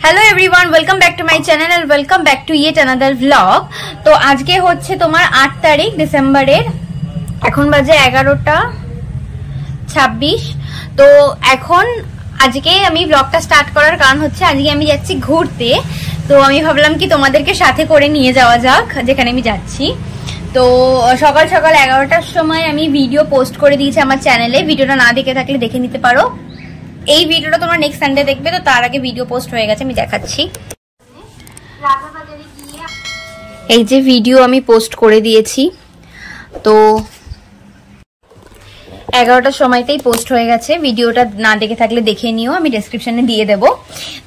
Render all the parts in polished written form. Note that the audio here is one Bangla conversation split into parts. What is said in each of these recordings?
Hello everyone, welcome back to my channel and welcome back to yet another vlog. तो आज के होच्छे तोमार 8 तारीख डिसेम्बरेर, एखन बाजे 11:26। तो एखन आजके आमी व्लगटा स्टार्ट करार कारण होच्छे आजके आमी जाচ্ছি घुरते। तो आमी भाबलाम कि तोमादेरके साथे करे निये जाওয়া যাক যেখানে আমি যাচ্ছি। তো সকাল সকাল 11টার সময় আমি ভিডিও পোস্ট করে দিয়েছি আমার চ্যানেলে। ভিডিওটা না দেখে থাকলে দেখে নিতে পারো। এই ভিডিওটা তোমরা নেক্সট সানডে দেখবে, তো তার আগে ভিডিও পোস্ট হয়ে গেছে, আমি দেখাচ্ছি। এই যে ভিডিও আমি পোস্ট করে দিয়েছি, তো 11টার সময়তেই পোস্ট হয়ে গেছে। ভিডিওটা না দেখে থাকলে দেখে নিও, আমি ডেসক্রিপশনে দিয়ে দেব।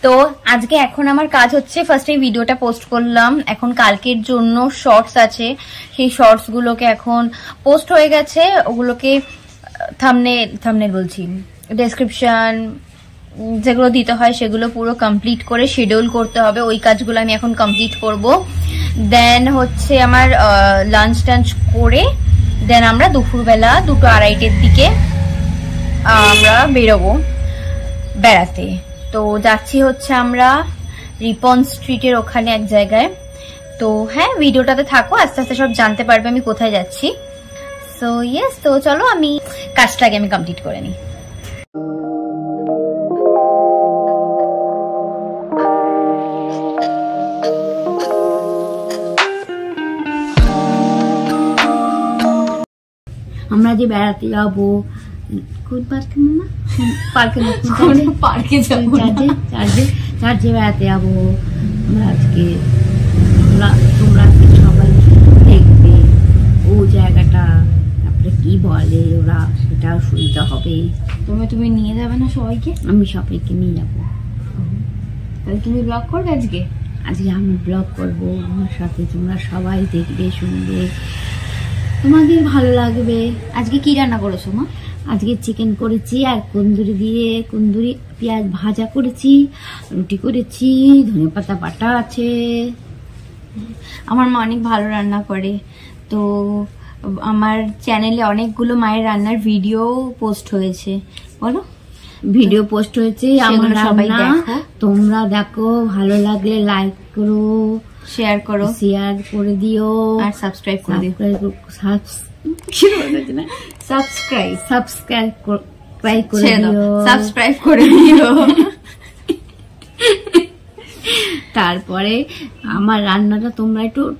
তো আজকে এখন আমার কাজ হচ্ছে, ফার্স্টে ভিডিওটা পোস্ট করলাম, এখন কালকের জন্য শর্টস আছে, সেই শর্টস গুলোকে এখন পোস্ট হয়ে গেছে, ওগুলোকে থাম্বনেল বলছি, ডেসক্রিপশন যেগুলো দিতে হয় সেগুলো পুরো কমপ্লিট করে শিডিউল করতে হবে। ওই কাজগুলো আমি এখন কমপ্লিট করব। দেন হচ্ছে আমার লাঞ্চ টাঞ্চ করে দেন আমরা দুপুরবেলা 2:30-এর দিকে আমরা বেরোবো বেড়াতে। তো যাচ্ছি হচ্ছে আমরা রিপন স্ট্রিটের ওখানে এক জায়গায়। তো হ্যাঁ, ভিডিওটাতে থাকো, আস্তে আস্তে সব জানতে পারবে আমি কোথায় যাচ্ছি। সো ইয়েস, তো চলো আমি কাজটাকে আমি কমপ্লিট করে নিই। আমরা যে বেড়াতে যাবো কোন পার্কে, মামা? পার্কে চার্জে বেড়াতে যাবো আমরা আজকে। তোমরা সবাই দেখবে ও জায়গাটা, তারপরে কি বলে ওরা সেটাও শুনতে হবে। তুমি নিয়ে যাবে না সবাইকে? আমি সবাইকে নিয়ে যাবো। তাহলে তুমি ব্লগ করবে আজকে? আজকে আমি ব্লগ করবো, আমার সাথে তোমরা সবাই দেখবে শুনবে, তোমাদের ভালো লাগবে। আজকে কি রান্না করেছো মা? আজকে চিকেন করেছি আর কুন্দুরি পেঁয়াজ ভাজা করেছি, রুটি করেছি, ধনেপাতা বাটা আছে। আমার মা অনেক ভালো রান্না করে। তো আমার চ্যানেলে অনেকগুলো মায়ের রান্নার ভিডিও পোস্ট হয়েছে, বলো? ভিডিও পোস্ট হয়েছে আমার রান্না, তোমরা দেখো, ভালো লাগলে লাইক করো, শেয়ার করে দিও আর সাবস্ক্রাইব করে দিও। সাবস্ক্রাইব করে দিও। তারপরে আমার রান্নাটা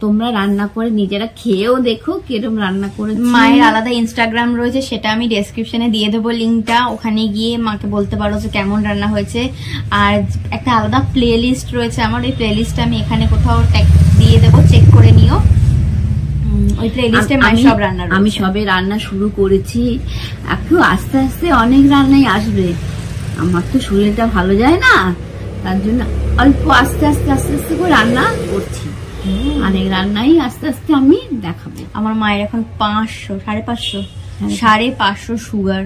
তোমরা রান্না করে নিজেরা খেয়েও দেখো কিরকম রান্না করে। মায়ের আলাদা ইনস্টাগ্রাম রয়েছে, সেটা আমি ডেসক্রিপশনে দিয়ে দেবো লিঙ্কটা, ওখানে গিয়ে মাকে বলতে পারো যে কেমন রান্না হয়েছে। আর একটা আলাদা প্লে লিস্ট রয়েছে আমার, ওই প্লে লিস্টটা আমি এখানে কোথাও ট্যাগ দিয়ে দেবো, চেক করে নিও। ওই প্লে লিস্টে মায়ের সব রান্না রয়েছে। আমি সবে রান্না শুরু করেছি, একটু আস্তে আস্তে অনেক রান্নাই আসবে। আমার তো শরীরটা ভালো যায় না, তার জন্য অল্প আস্তে আস্তে করে রান্না করছি। অনেক রান্নাই আস্তে আস্তে আমি দেখাবো। আমার মায়ের এখন 500 সুগার।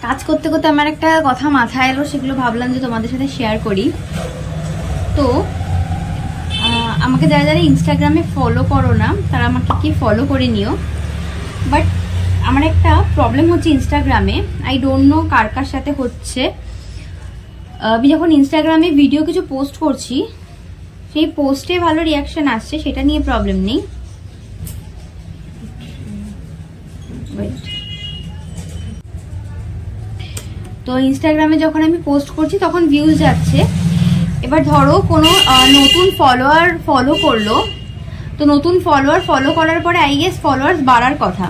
কাজ করতে করতে আমার একটা কথা মাথায় এলো, সেগুলো ভাবলাম যে তোমাদের সাথে শেয়ার করি। তো আমাকে যারা যারা ইনস্টাগ্রামে ফলো করো না, তারা আমাকে কি ফলো করে নিও। বাট আমার একটা প্রবলেম হচ্ছে ইনস্টাগ্রামে, আই ডোন্ট নো কার কার সাথে হচ্ছে। আমি যখন ইনস্টাগ্রামে ভিডিও কিছু পোস্ট করছি, সেই পোস্টে ভালো রিয়াকশন আসছে, সেটা নিয়ে প্রবলেম নেই। তো ইনস্টাগ্রামে যখন আমি পোস্ট করছি তখন ভিউজ যাচ্ছে। এবার ধরো কোনো নতুন ফলোয়ার ফলো করলো, তো নতুন ফলোয়ার ফলো করার পরে আই গেস ফলোয়ার্স বাড়ার কথা।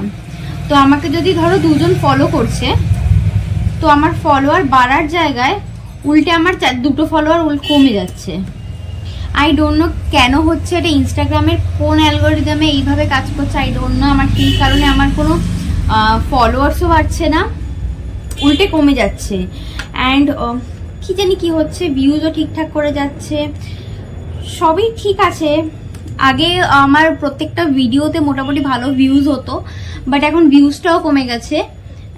তো আমাকে যদি ধরো 2 জন ফলো করছে, তো আমার ফলোয়ার বাড়ার জায়গায় উল্টে আমার 2 ফলোয়ার কমে যাচ্ছে। আই ডোন্ট নো কেন হচ্ছে এটা, ইনস্টাগ্রামের কোন অ্যালগরিদমে এইভাবে কাজ করছে, আই ডোন্ট নো আমার কি কারণে আমার কোনো ফলোয়ার্সও বাড়ছে না, উল্টে কমে যাচ্ছে। অ্যান্ড কি জানি কি হচ্ছে, ভিউজও ঠিকঠাক করে যাচ্ছে, সবই ঠিক আছে। আগে আমার প্রত্যেকটা ভিডিওতে মোটামুটি ভালো ভিউজ হতো, বাট এখন ভিউজটাও কমে গেছে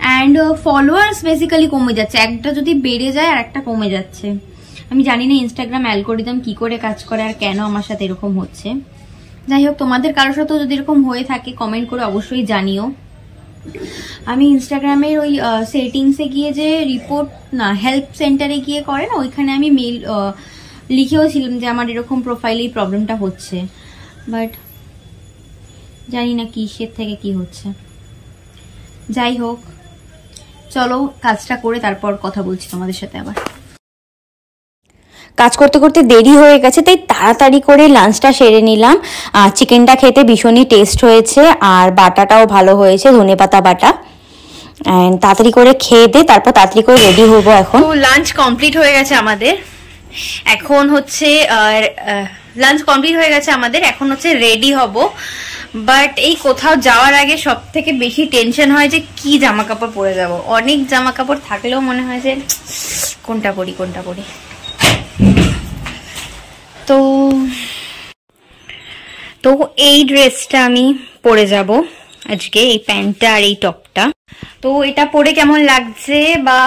অ্যান্ড ফলোয়ার্স বেসিক্যালি কমে যাচ্ছে। একটা যদি বেড়ে যায় আর একটা কমে যাচ্ছে। আমি জানি না ইনস্টাগ্রাম অ্যালগরিদম কি করে কাজ করে আর কেন আমার সাথে এরকম হচ্ছে। যাই হোক, তোমাদের কারোর সাথেও যদি এরকম হয়ে থাকে কমেন্ট করে অবশ্যই জানিও। আমি ইনস্টাগ্রামের ওই সেটিংসে গিয়ে যে রিপোর্ট না হেল্প সেন্টারে গিয়ে করে না, ওইখানে আমি মেল লিখেও ছিলাম যে আমার এরকম প্রোফাইলেই প্রবলেমটা হচ্ছে, বাট জানি না কিসের থেকে কি হচ্ছে। যাই হোক, চলো কাজটা করে তারপর কথা বলছি তোমাদের সাথে আবার। কাজ করতে করতে দেরি হয়ে গেছে, তাই তাড়াতাড়ি করে লাঞ্চটা সেরে নিলাম। চিকেনটা খেতে ভীষণই টেস্ট হয়েছে, আর বাটাটাও ভালো হয়েছে, ধনেপাতা বাটা। অ্যান্ড তাড়াতাড়ি করে খেয়ে দে, তারপর তাড়াতাড়ি করে রেডি হবো। এখন লাঞ্চ কমপ্লিট হয়ে গেছে আমাদের, এখন হচ্ছে রেডি হব। বাট এই কোথাও যাওয়ার আগে সব থেকে বেশি টেনশন হয় যে কি জামা কাপড় পরে যাব। অনেক জামা কাপড় থাকলেও মনে হয় যে কোনটা পরি। তো এই ড্রেসটা আমি পরে যাব আজকে, এই প্যান্টটা আর এই টপটা। তো এটা পরে কেমন লাগছে বা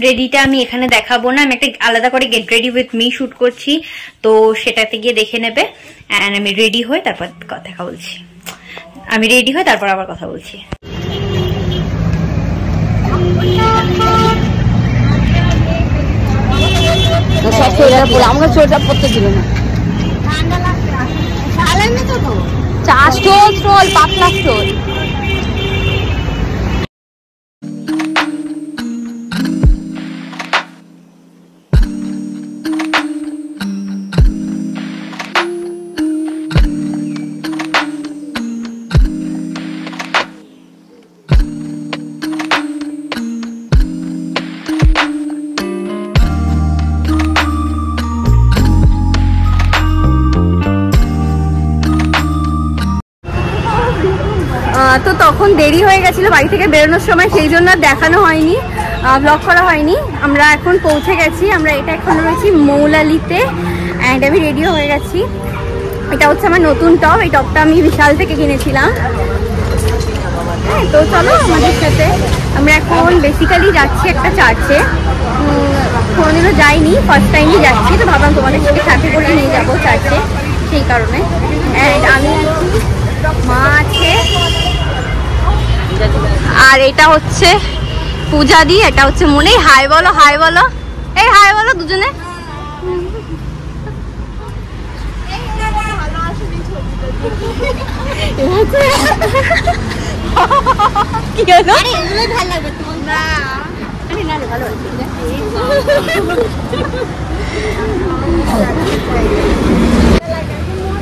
রেডিটা আমি এখানে দেখাবো না, আমি একটা আলাদা করে get ready with me shoot করছি, তো সেটাতে গিয়ে দেখে নেবে। অ্যান্ড আমি রেডি হয়ে তারপর কথা বলছি, আবার কথা বলছি। আমাকে চোরটা পড়তে দিল না। স্টোল পাতলা স্টোল। তো তখন দেরি হয়ে গেছিল বাড়ি থেকে বেরোনোর সময়, সেই জন্য দেখানো হয়নি, ব্লগ করা হয়নি। আমরা এখন পৌঁছে গেছি, আমরা এটা এখন রয়েছি মৌলালিতে। অ্যান্ড আমি রেডিও হয়ে গেছি। এটা হচ্ছে আমার নতুন টপ, এই টপটা আমি বিশাল থেকে কিনেছিলাম। তো চলো আমাদের সাথে, আমরা এখন বেসিক্যালি যাচ্ছি একটা চার্চে, কোনোদিনও যাইনি, ফার্স্ট টাইমই যাচ্ছি, তো ভাবলাম তোমাদের সাথে করে নিয়ে যাবো চার্চে, সেই কারণে। অ্যান্ড আমি মা আছে, আর এটা হচ্ছে পূজা দি, এটা হচ্ছে মনে। হাই বলো, এই হাই বলো দুজনে। কি হলো?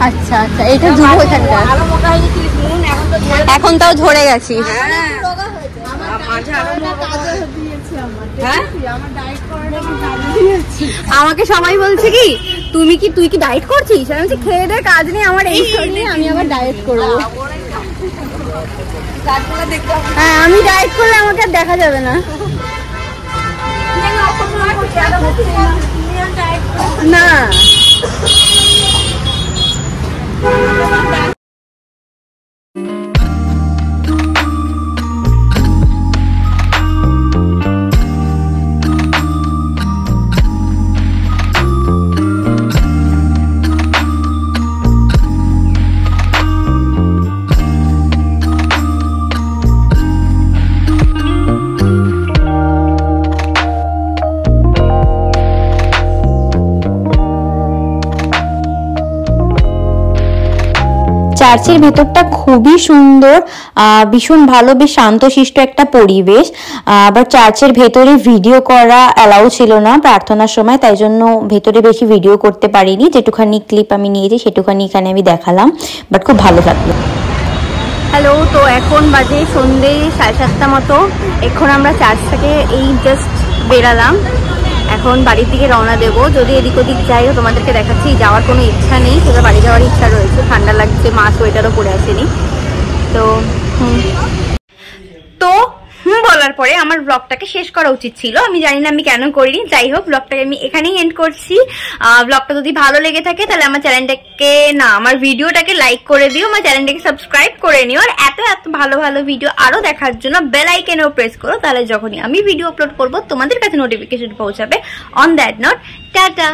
আচ্ছা আচ্ছা, এটা যুব এখানকার, এখন তাও ঝরে গেছি। আমাকে সবাই বলছে কি তুই কি ডায়েট করছিস? আমি বলছি খেয়ে দে কাজ নেই আমার, এই নিয়ে আমি আবার ডায়েট করবো। হ্যাঁ, আমি ডায়েট করলে আমাকে আর দেখা যাবে না। না চার্চের ভেতরটা খুবই সুন্দর, ভীষণ ভালো, বেশ শান্তশিষ্ট একটা পরিবেশ। আবার চার্চের ভেতরে ভিডিও করা অ্যালাউ ছিল না প্রার্থনার সময়, তাই জন্য ভেতরে বেশি ভিডিও করতে পারিনি। যেটুখানি ক্লিপ আমি নিয়েছি সেটুখানি এখানে আমি দেখালাম, বাট খুব ভালো লাগলো। হ্যালো, তো এখন বাজে সন্ধ্যে 7:30 মতো। এখন আমরা চার্চ থেকে এই জাস্ট বেরালাম, এখন বাড়ির দিকে রওনা দেবো। যদি এদিক ওদিক যাই তোমাদেরকে দেখাচ্ছি, যাওয়ার কোনো ইচ্ছা নেই, শুধু বাড়ি যাওয়ার ইচ্ছা রয়েছে। ঠান্ডা লাগছে, মা সোয়েটারও পরে আসেনি। তো বলার পরে আমার ব্লগটাকে শেষ করা উচিত ছিল, আমি জানি না আমি কেন করিনি। যাই হোক, ব্লগটাকে আমি এখানেই এন্ড করছি। ব্লগটা যদি ভালো লেগে থাকে তাহলে আমার চ্যানেলটাকে আমার ভিডিওটাকে লাইক করে দিও, আমার চ্যানেলটাকে সাবস্ক্রাইব করে নিও, আর এত ভালো ভালো ভিডিও আরো দেখার জন্য বেল আইকনেও প্রেস করো, তাহলে যখনই আমি ভিডিও আপলোড করবো তোমাদের কাছে নোটিফিকেশন পৌঁছাবে। On that note, tata.